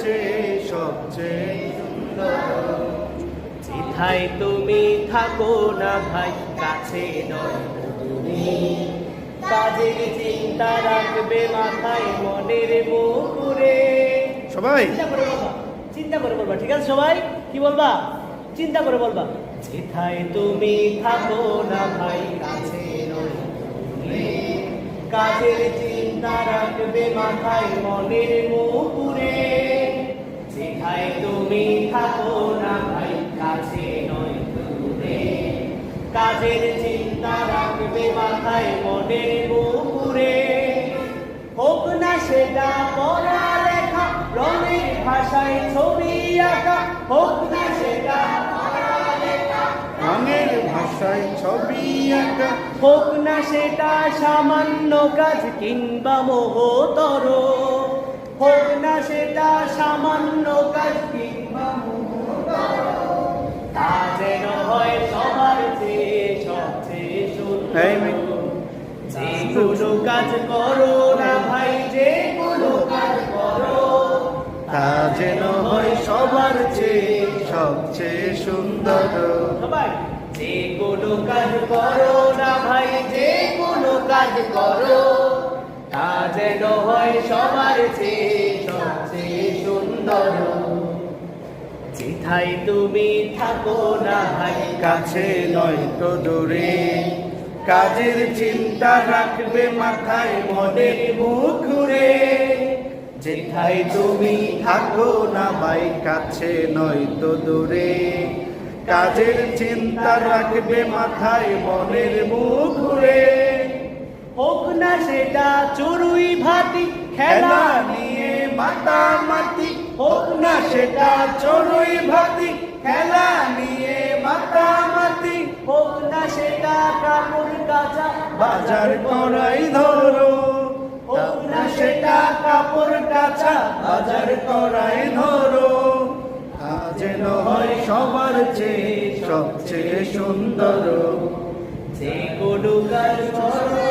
চেয়ে সবচেয়ে সুন্দর। যেথায় তুমি থাকো না ভাই কাছে নয় দূরে, কাজের চিন্তা রাখবে মাথায় মনের মুকুরে। সবাই চিন্তা করে বলবা, ঠিক আছে সবাই? কি বলবা? চিন্তা করে বলবা। যেথায় তুমি থাকো না ভাই কাছে নয় দূরে, কাজের চিন্তা রাখবে মাথায় মনের মুকুরে। যেথায় তুমি থাকো না ভাই কাছে নয় দূরে, কাজের চিন্তা রাখবে মাথায় মনের মুকুরে। হোক না সেটা পড়ালেখা, রঙের ভাষায় ছবি আঁকা, হোক না সেটা পড়ালেখা, রঙের ভাষায় ছবি আঁকা, হোক না সেটা সামান্য কাজ কিংবা মোহতর, হোক না সেটা সামান্য কাজ কিংবা মোহতর, তা যেন হয় সবার চেয়ে সবচেয়ে সুন্দর। যে কোনো কাজ করো না ভাই, যে কোনো কাজ করো, তা যেন হয় সবার চেয়ে সবচেয়ে সুন্দর। সবাই যে কোনো কাজ করো না ভাই, যে কোনো কাজ করো, তা যেন হয় সবার চেয়ে সবচেয়ে সুন্দর। যেথায় তুমি থাকো না ভাই কাছে নয় তো দূরে, কাজের চিন্তা রাখবে মাথায় মনের মুকুরে। যেথায় তুমি থাকো না ভাই কাছে নয় তো দূরে, কাজের চিন্তা রাখবে মাথায় মনের মুকুরে। হোক না সেটা চড়ুই ভাতি খেলা খেলা নিয়ে মাতামাতি, হোক না সেটা চড়ুই ভাতি, খেলা নিয়ে মাতামাতি, হোক না সেটা কাপড় কাচা বাজার করাই ধরো, হোক না সেটা কাপড় কাচা বাজার করাই ধরো। তা যেন হয় সবার চেয়ে সবচেয়ে সুন্দর। যে কোনো কাজ করো